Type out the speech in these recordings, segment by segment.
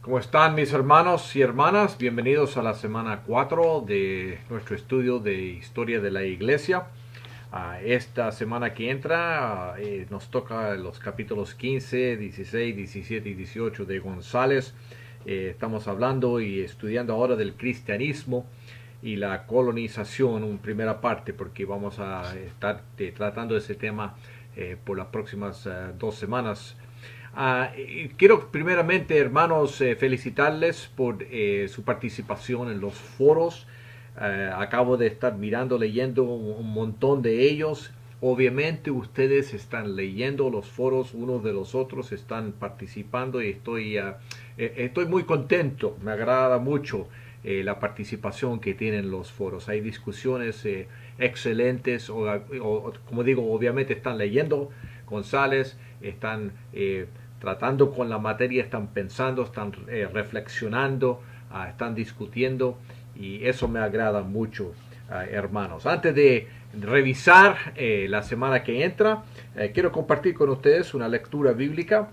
¿Cómo están mis hermanos y hermanas? Bienvenidos a la semana 4 de nuestro estudio de historia de la iglesia. Esta semana que entra nos toca los capítulos 15, 16, 17 y 18 de González. Estamos hablando y estudiando ahora del cristianismo y la colonización, una primera parte, porque vamos a estar tratando ese tema por las próximas 2 semanas. Quiero primeramente, hermanos, felicitarles por su participación en los foros. Acabo de estar mirando, leyendo un montón de ellos. Obviamente ustedes están leyendo los foros unos de los otros, están participando y estoy muy contento. Me agrada mucho la participación que tienen los foros. Hay discusiones excelentes, como digo, obviamente están leyendo González, están tratando con la materia, están pensando, están reflexionando, están discutiendo, y eso me agrada mucho, hermanos. Antes de revisar la semana que entra, quiero compartir con ustedes una lectura bíblica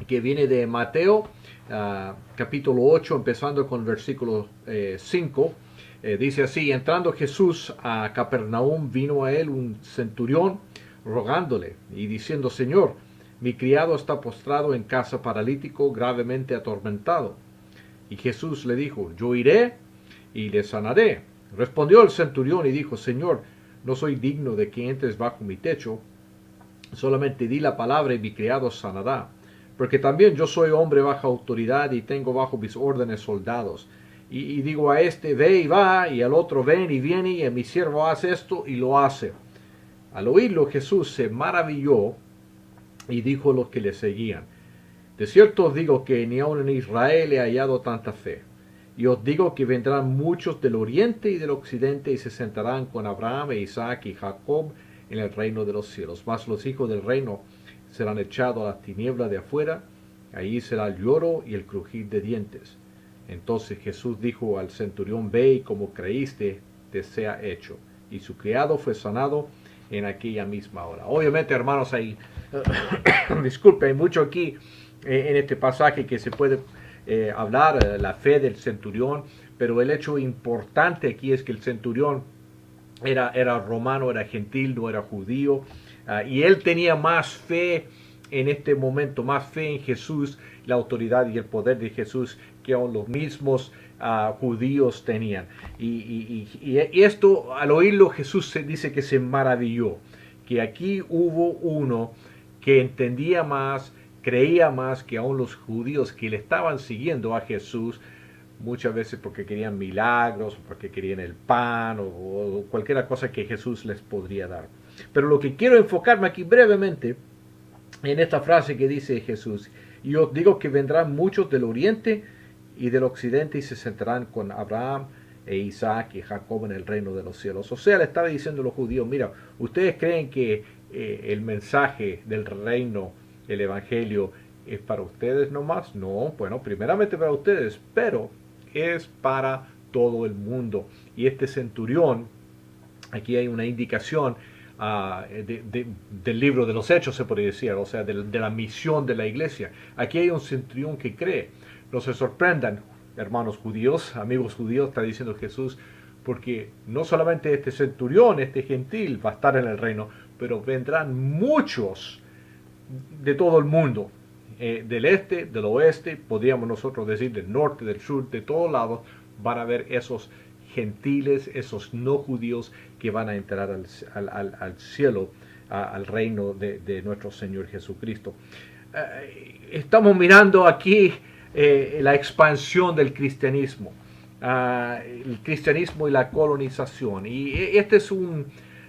que viene de Mateo, capítulo 8, empezando con versículo 5. Dice así: entrando Jesús a Capernaum, vino a él un centurión rogándole y diciendo: Señor, mi criado está postrado en casa, paralítico, gravemente atormentado. Y Jesús le dijo: yo iré y le sanaré. Respondió el centurión y dijo: Señor, no soy digno de que entres bajo mi techo, solamente di la palabra y mi criado sanará. Porque también yo soy hombre bajo autoridad y tengo bajo mis órdenes soldados. Y digo a este: ve y va, y al otro: ven y viene, y a mi siervo: haz esto, y lo hace. Al oírlo, Jesús se maravilló y dijo a los que le seguían: de cierto os digo que ni aun en Israel he hallado tanta fe. Y os digo que vendrán muchos del oriente y del occidente y se sentarán con Abraham, Isaac y Jacob en el reino de los cielos. Mas los hijos del reino serán echados a las tinieblas de afuera, allí será el lloro y el crujir de dientes. Entonces Jesús dijo al centurión: ve, y como creíste, te sea hecho. Y su criado fue sanado en aquella misma hora. Obviamente, hermanos, hay disculpe, hay mucho aquí en este pasaje que se puede hablar, la fe del centurión, pero el hecho importante aquí es que el centurión era romano, era gentil, no era judío, y él tenía más fe en este momento, más fe en Jesús, la autoridad y el poder de Jesús, que aún los mismos judíos tenían. Y esto, al oírlo, Jesús se dice que se maravilló, que aquí hubo uno que entendía más, creía más que aún los judíos que le estaban siguiendo a Jesús, muchas veces porque querían milagros, porque querían el pan o cualquier cosa que Jesús les podría dar. Pero lo que quiero enfocarme aquí brevemente en esta frase que dice Jesús: y os digo que vendrán muchos del oriente y del occidente y se sentarán con Abraham e Isaac y Jacob en el reino de los cielos. O sea, le estaba diciendo a los judíos: mira, ustedes creen que el mensaje del reino, el evangelio, es para ustedes nomás. No, bueno, primeramente para ustedes, pero es para todo el mundo. Y este centurión, aquí hay una indicación del libro de los Hechos, se podría decir, o sea, de la misión de la iglesia. Aquí hay un centurión que cree. No se sorprendan, hermanos judíos, amigos judíos, está diciendo Jesús, porque no solamente este centurión, este gentil, va a estar en el reino, pero vendrán muchos de todo el mundo, del este, del oeste, podríamos nosotros decir del norte, del sur, de todos lados, van a ver esos gentiles, esos no judíos que van a entrar al cielo, al reino de nuestro Señor Jesucristo. Estamos mirando aquí la expansión del cristianismo, el cristianismo y la colonización, y este es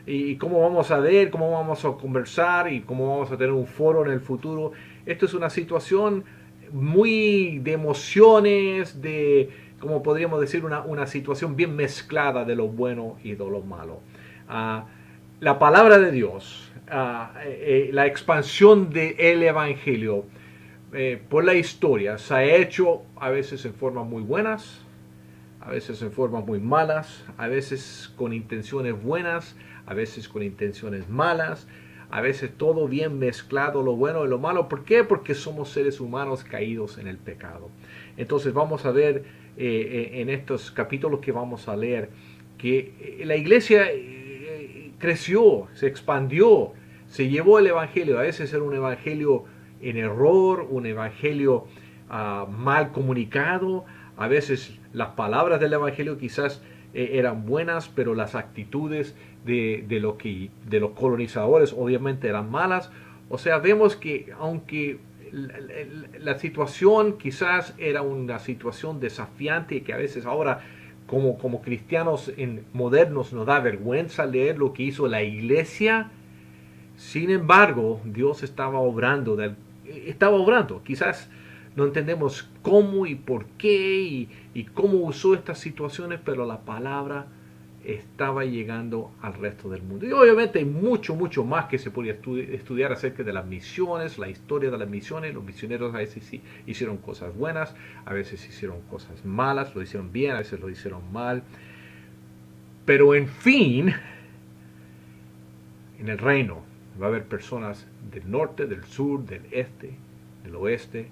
y cómo vamos a ver, cómo vamos a conversar y cómo vamos a tener un foro en el futuro. Esto es una situación muy de emociones, como podríamos decir, una situación bien mezclada de lo bueno y de lo malo. La palabra de Dios, la expansión del evangelio por la historia se ha hecho a veces en formas muy buenas, a veces en formas muy malas, a veces con intenciones buenas, a veces con intenciones malas. a veces todo bien mezclado, lo bueno y lo malo. ¿Por qué? Porque somos seres humanos caídos en el pecado. Entonces vamos a ver en estos capítulos que vamos a leer que la iglesia creció, se expandió, se llevó el evangelio. A veces era un evangelio en error, un evangelio mal comunicado. A veces las palabras del evangelio quizás eran buenas, pero las actitudes de los colonizadores obviamente eran malas. O sea, vemos que aunque la situación quizás era una situación desafiante, que a veces ahora como cristianos modernos nos da vergüenza leer lo que hizo la iglesia. Sin embargo, Dios estaba obrando. Quizás no entendemos cómo y por qué y cómo usó estas situaciones, pero la palabra estaba llegando al resto del mundo. Y obviamente hay mucho más que se podía estudiar acerca de las misiones, la historia de las misiones. Los misioneros a veces sí hicieron cosas buenas, a veces hicieron cosas malas, lo hicieron bien, a veces lo hicieron mal. Pero en fin, en el reino va a haber personas del norte, del sur, del este, del oeste.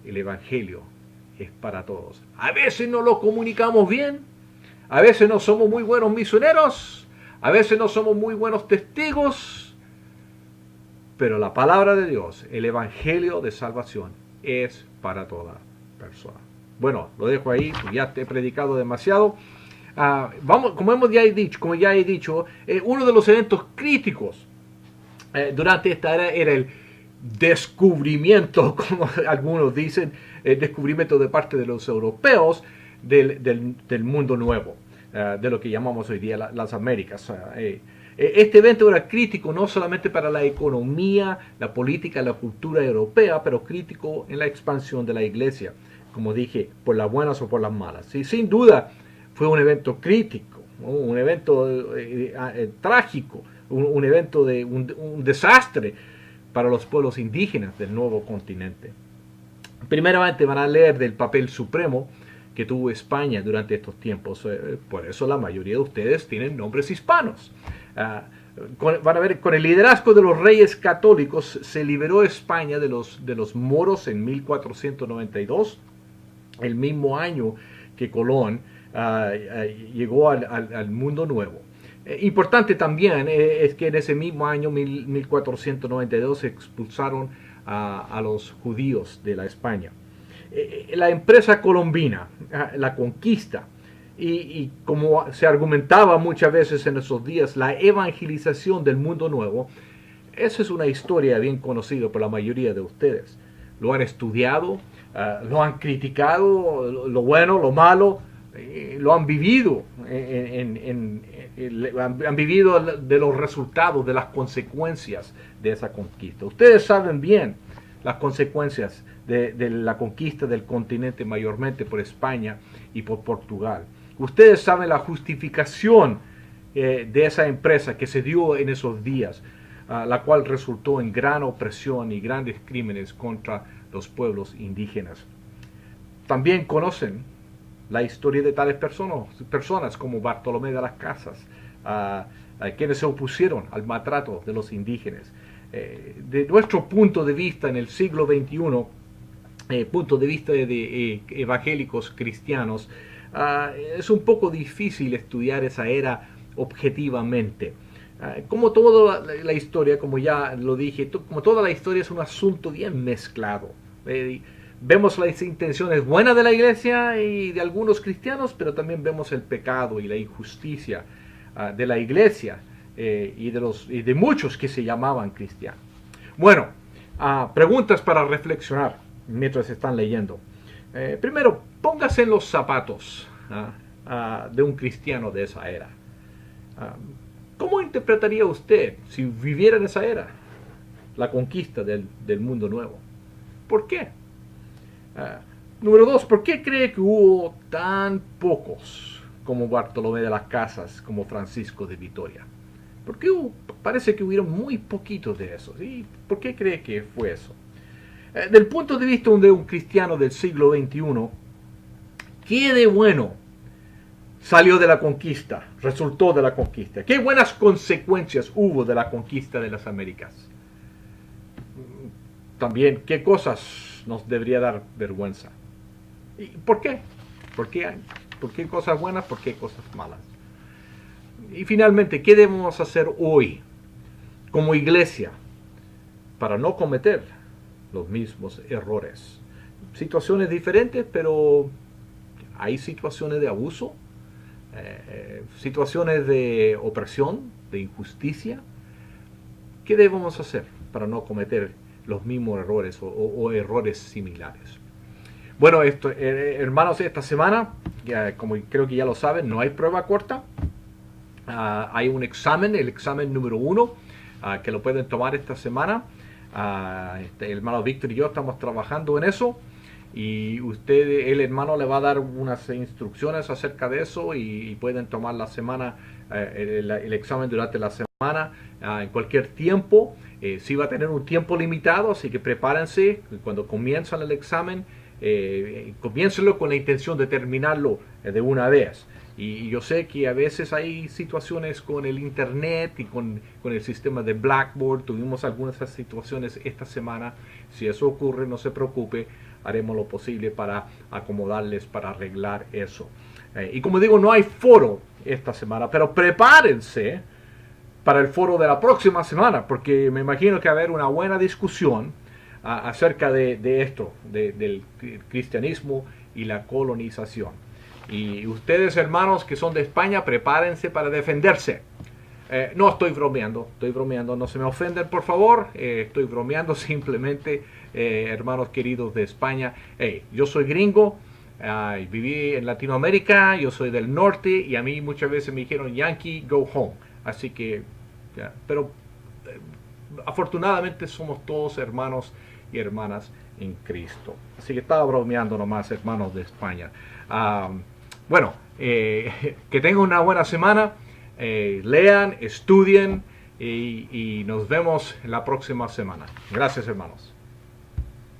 El evangelio es para todos. A veces no lo comunicamos bien, a veces no somos muy buenos misioneros, a veces no somos muy buenos testigos, pero la palabra de Dios, el evangelio de salvación, es para toda persona. Bueno, lo dejo ahí, ya te he predicado demasiado. Vamos, como ya he dicho, uno de los eventos críticos durante esta era el descubrimiento, como algunos dicen, el descubrimiento de parte de los europeos del mundo nuevo, de lo que llamamos hoy día las Américas. Este evento era crítico no solamente para la economía, la política, la cultura europea, pero crítico en la expansión de la iglesia, como dije, por las buenas o por las malas. Sí, sin duda fue un evento crítico, ¿no? Un evento trágico, un evento un desastre para los pueblos indígenas del nuevo continente. Primeramente van a leer del papel supremo que tuvo España durante estos tiempos. Por eso la mayoría de ustedes tienen nombres hispanos. Van a ver, con el liderazgo de los reyes católicos se liberó España de los moros en 1492, el mismo año que Colón llegó al mundo nuevo. Importante también es que en ese mismo año, 1492, se expulsaron a los judíos de la España. La empresa colombina, la conquista, y como se argumentaba muchas veces en esos días, la evangelización del mundo nuevo, esa es una historia bien conocida por la mayoría de ustedes. Lo han estudiado, lo han criticado, lo bueno, lo malo, lo han vivido, han vivido de los resultados, de las consecuencias de esa conquista. Ustedes saben bien las consecuencias de la conquista del continente mayormente por España y por Portugal. Ustedes saben la justificación de esa empresa que se dio en esos días, la cual resultó en gran opresión y grandes crímenes contra los pueblos indígenas. También conocen la historia de tales personas como Bartolomé de las Casas, quienes se opusieron al maltrato de los indígenas. De nuestro punto de vista en el siglo XXI, punto de vista de evangélicos cristianos, es un poco difícil estudiar esa era objetivamente. Como toda la historia, como ya lo dije, como toda la historia es un asunto bien mezclado. Vemos las intenciones buenas de la iglesia y de algunos cristianos, pero también vemos el pecado y la injusticia de la iglesia y de muchos que se llamaban cristianos. Bueno, preguntas para reflexionar mientras están leyendo. Primero, póngase en los zapatos de un cristiano de esa era. ¿Cómo interpretaría usted si viviera en esa era la conquista del mundo nuevo? ¿Por qué? Número 2, ¿por qué cree que hubo tan pocos como Bartolomé de las Casas, como Francisco de Vitoria? ¿Por qué parece que hubieron muy poquitos de esos? ¿Y por qué cree que fue eso? Del punto de vista de un cristiano del siglo XXI, ¿qué de bueno salió de la conquista, resultó de la conquista? ¿Qué buenas consecuencias hubo de la conquista de las Américas? También, ¿qué cosas nos debería dar vergüenza? ¿Y por qué? ¿Por qué cosas buenas? ¿Por qué cosas malas? Y finalmente, ¿qué debemos hacer hoy como iglesia para no cometer los mismos errores? Situaciones diferentes, pero hay situaciones de abuso, situaciones de opresión, de injusticia. ¿Qué debemos hacer para no cometer los mismos errores o errores similares? Bueno, hermanos, esta semana, como creo que ya lo saben, no hay prueba corta. Hay un examen, el examen número 1, que lo pueden tomar esta semana. El hermano Víctor y yo estamos trabajando en eso. Y el hermano le va a dar unas instrucciones acerca de eso y pueden tomar la semana, el examen durante la semana, en cualquier tiempo. Sí va a tener un tiempo limitado, así que prepárense cuando comienzan el examen. Comiéncenlo con la intención de terminarlo de una vez. Y yo sé que a veces hay situaciones con el internet y con el sistema de Blackboard. Tuvimos algunas de esas situaciones esta semana. Si eso ocurre, no se preocupe. Haremos lo posible para acomodarles, para arreglar eso. Y como digo, no hay foro esta semana, pero prepárense para el foro de la próxima semana, porque me imagino que va a haber una buena discusión acerca de esto, del cristianismo y la colonización. Y ustedes, hermanos que son de España, prepárense para defenderse. No estoy bromeando, no se me ofenden por favor, estoy bromeando simplemente, hermanos queridos de España. Yo soy gringo, viví en Latinoamérica, yo soy del norte y a mí muchas veces me dijeron Yankee, go home. Así que, pero afortunadamente somos todos hermanos y hermanas en Cristo. Así que estaba bromeando nomás, hermanos de España. Bueno, que tengan una buena semana. Lean, estudien y nos vemos la próxima semana. Gracias, hermanos.